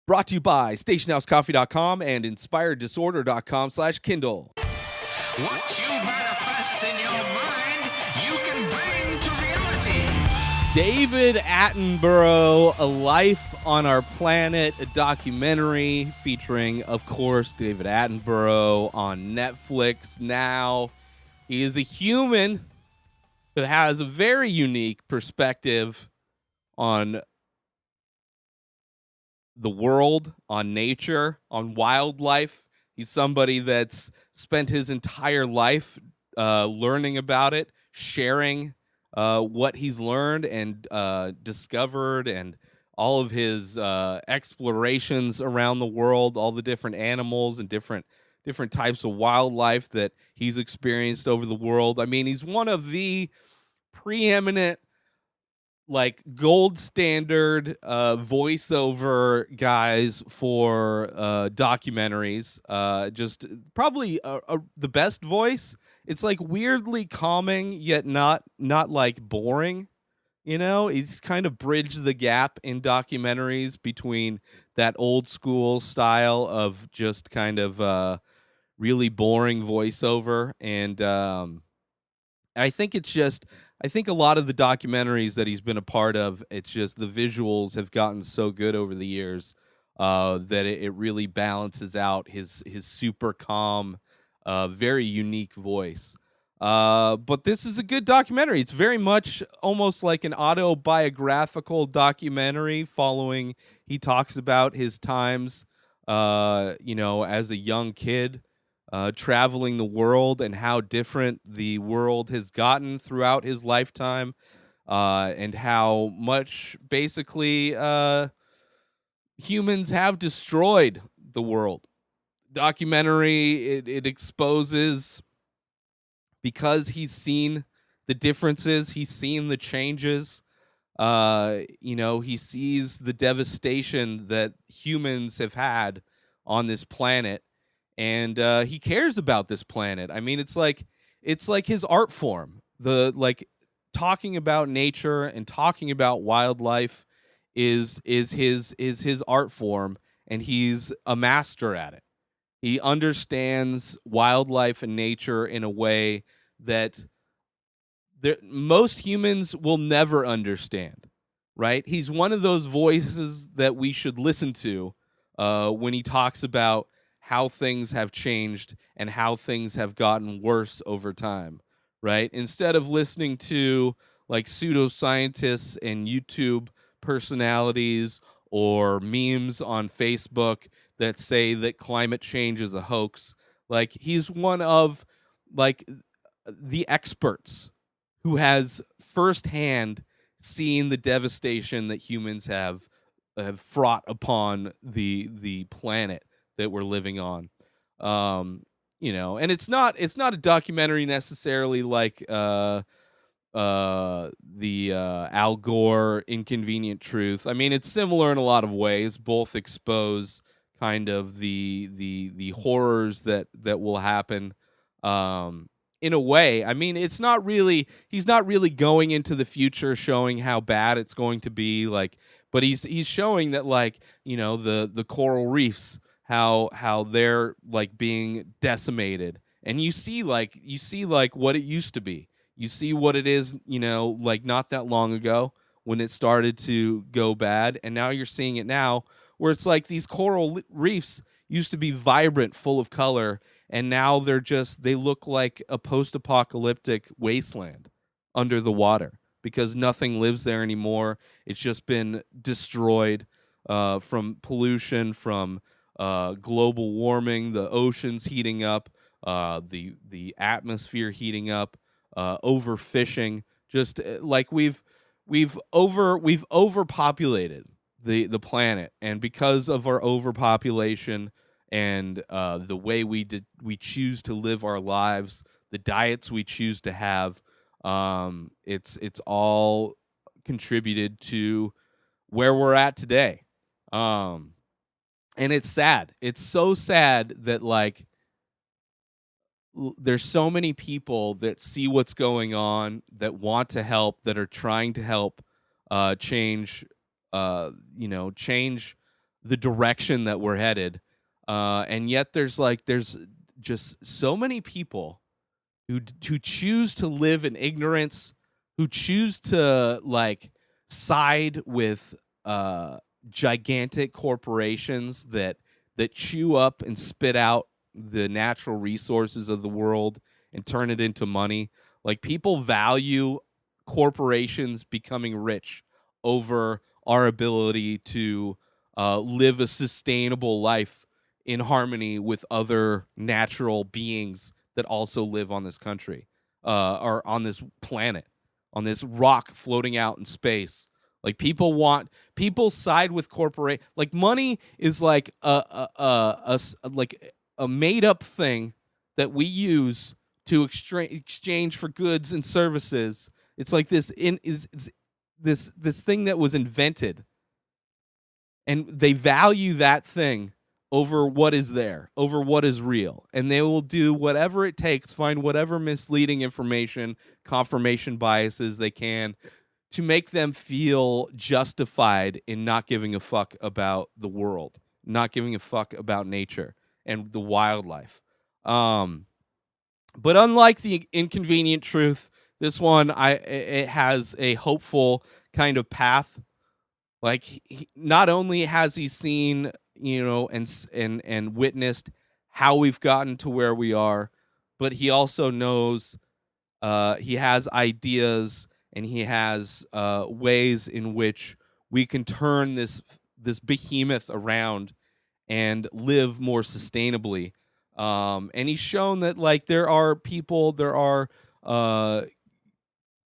Brought to you by stationhousecoffee.com and inspireddisorder.com/Kindle. What you manifest in your mind, you can bring to reality. David Attenborough, A Life on Our Planet, a documentary featuring, of course, David Attenborough on Netflix now. He is a human that has a very unique perspective on the world, on nature, on wildlife. He's somebody that's spent his entire life learning about it, sharing what he's learned and discovered, and all of his explorations around the world, all the different animals and different types of wildlife that he's experienced over the world. I mean, he's one of the preeminent, like, gold standard voiceover guys for documentaries. Just probably the best voice. It's like weirdly calming, yet not like boring. You know, he's kind of bridged the gap in documentaries between that old school style of just kind of really boring voiceover and I think a lot of the documentaries that he's been a part of, it's just the visuals have gotten so good over the years that it really balances out his super calm, very unique voice. But this is a good documentary. It's very much almost like an autobiographical documentary following. He talks about his times, as a young kid, traveling the world and how different the world has gotten throughout his lifetime, and how much basically humans have destroyed the world. Documentary, it exposes, because he's seen the differences, he's seen the changes. He sees the devastation that humans have had on this planet, and he cares about this planet. I mean, it's like his art form. Talking about nature and talking about wildlife is his art form, and he's a master at it. He understands wildlife and nature in a way that most humans will never understand, right? He's one of those voices that we should listen to when he talks about how things have changed and how things have gotten worse over time, right? Instead of listening to like pseudoscientists and YouTube personalities or memes on Facebook that say that climate change is a hoax, like, he's one of, like, the experts who has firsthand seen the devastation that humans have fraught upon the planet that we're living on. And it's not a documentary necessarily like the Al Gore Inconvenient Truth. I mean, it's similar in a lot of ways. Both expose kind of the horrors that will happen. In a way, I mean, he's not really going into the future showing how bad it's going to be, like, but he's showing that, like, the coral reefs, how they're, like, being decimated, and you see like what it used to be. You see what it is, like, not that long ago when it started to go bad, and now you're seeing it now where it's like these coral reefs used to be vibrant, full of color, and now they look like a post-apocalyptic wasteland under the water because nothing lives there anymore. It's just been destroyed from pollution, from global warming, the oceans heating up, the atmosphere heating up, overfishing. Just like we've overpopulated the planet, and because of our overpopulation and the way we choose to live our lives, the diets we choose to have, it's all contributed to where we're at today. And it's sad. It's so sad that, like, there's so many people that see what's going on, that want to help, that are trying to help change the direction that we're headed. And yet there's just so many people who choose to live in ignorance, who choose to like side with uh gigantic corporations that chew up and spit out the natural resources of the world and turn it into money. Like, people value corporations becoming rich over our ability to live a sustainable life in harmony with other natural beings that also live on this country, or on this planet, on this rock floating out in space. Like, people side with corporate. Like, money is like a made up thing that we use to exchange for goods and services. It's like this thing that was invented, and they value that thing over what is there, over what is real. And they will do whatever it takes, find whatever misleading information, confirmation biases they can to make them feel justified in not giving a fuck about the world, not giving a fuck about nature and the wildlife. But unlike the inconvenient truth, this one it has a hopeful kind of path. Like, not only has he seen, and witnessed how we've gotten to where we are, but he also knows, he has ideas, and he has ways in which we can turn this behemoth around and live more sustainably. And he's shown that, like, there are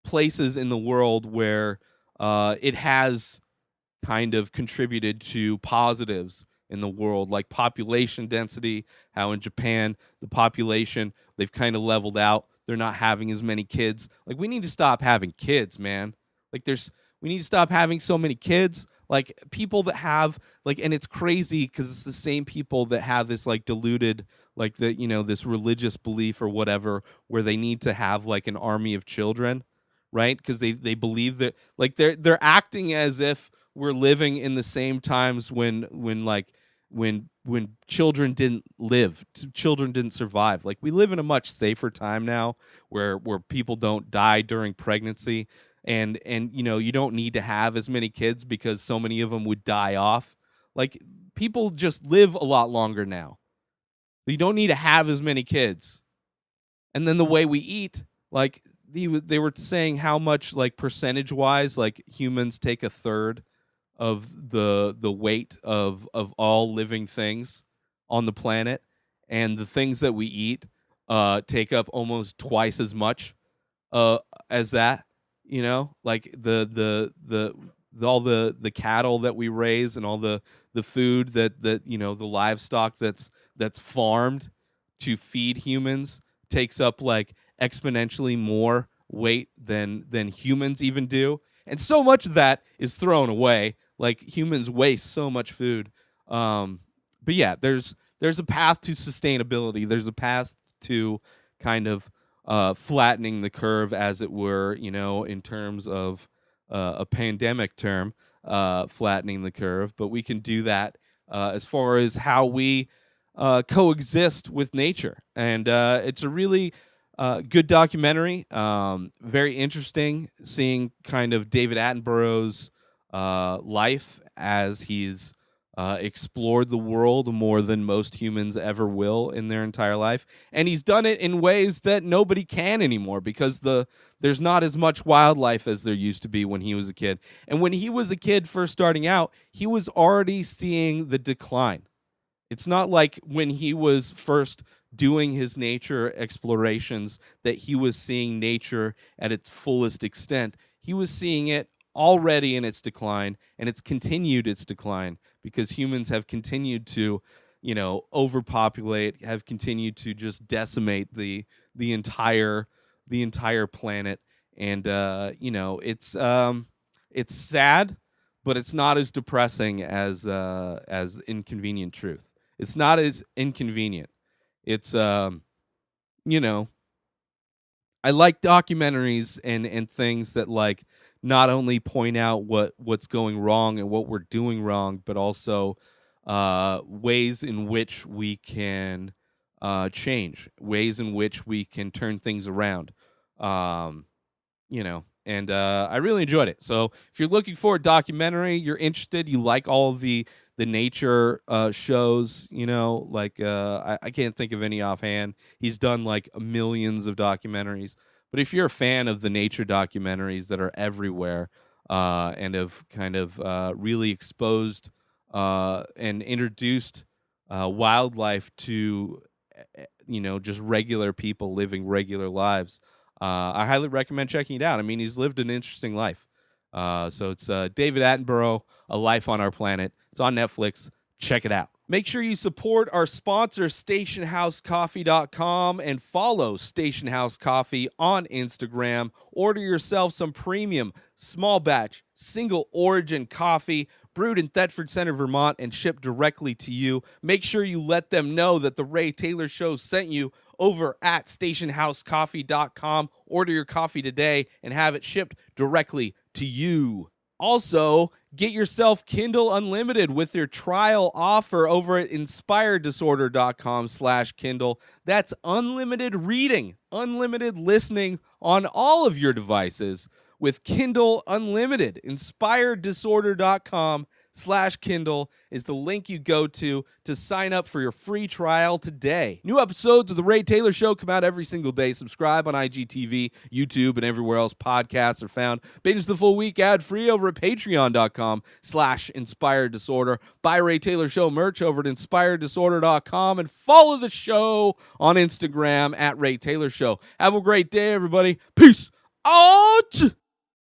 places in the world where it has kind of contributed to positives in the world, like population density, how in Japan the population, they've kind of leveled out. They're not having as many kids. Like, we need to stop having kids, man. Like, we need to stop having so many kids. Like, people that have, like, and it's crazy because it's the same people that have this like diluted, like, this religious belief or whatever, where they need to have like an army of children, right? Because they believe that, like, they're acting as if we're living in the same times when children didn't live, children didn't survive. Like, we live in a much safer time now, where people don't die during pregnancy, and you don't need to have as many kids because so many of them would die off. Like, people just live a lot longer now. You don't need to have as many kids. And then the way we eat, like, they were saying how much, like, percentage wise, like, humans take a third of the weight of all living things on the planet, and the things that we eat take up almost twice as much as that. Like, all the cattle that we raise, and all the food that the livestock that's farmed to feed humans takes up, like, exponentially more weight than humans even do. And so much of that is thrown away. Like, humans waste so much food. But yeah, there's a path to sustainability. There's a path to kind of flattening the curve, as it were, in terms of a pandemic term, flattening the curve. But we can do that as far as how we coexist with nature. And it's a really good documentary. Very interesting seeing kind of David Attenborough's life as he's explored the world more than most humans ever will in their entire life. And he's done it in ways that nobody can anymore, because there's not as much wildlife as there used to be when he was a kid. And when he was a kid first starting out, he was already seeing the decline. It's not like when he was first doing his nature explorations that he was seeing nature at its fullest extent. He was seeing it already in its decline, and it's continued its decline because humans have continued to, overpopulate, have continued to just decimate the entire planet. And it's sad, but it's not as depressing as Inconvenient Truth. It's not as inconvenient. It's I like documentaries and things that, like, not only point out what's going wrong and what we're doing wrong, but also ways in which we can change, ways in which we can turn things around. Um, and I really enjoyed it. So if you're looking for a documentary, you're interested, you like all of the nature shows, like I can't think of any offhand. He's done like millions of documentaries, but if you're a fan of the nature documentaries that are everywhere and have kind of really exposed and introduced wildlife to just regular people living regular lives, I highly recommend checking it out. I mean, he's lived an interesting life. So it's David Attenborough, A Life on Our Planet. It's on Netflix. Check it out. Make sure you support our sponsor, stationhousecoffee.com, and follow Station House Coffee on Instagram. Order yourself some premium, small batch, single origin coffee brewed in Thetford Center, Vermont, and shipped directly to you. Make sure you let them know that the Ray Taylor Show sent you over at stationhousecoffee.com. Order your coffee today and have it shipped directly to you. Also, get yourself Kindle Unlimited with your trial offer over at inspireddisorder.com/Kindle. That's unlimited reading, unlimited listening on all of your devices with Kindle Unlimited. inspireddisorder.com/Kindle is the link you go to sign up for your free trial today. New episodes of The Ray Taylor Show come out every single day. Subscribe on IGTV, YouTube, and everywhere else podcasts are found. Binge the full week ad-free over at patreon.com/inspireddisorder. Buy Ray Taylor Show merch over at inspireddisorder.com and follow the show on Instagram at Ray Taylor Show. Have a great day, everybody. Peace out!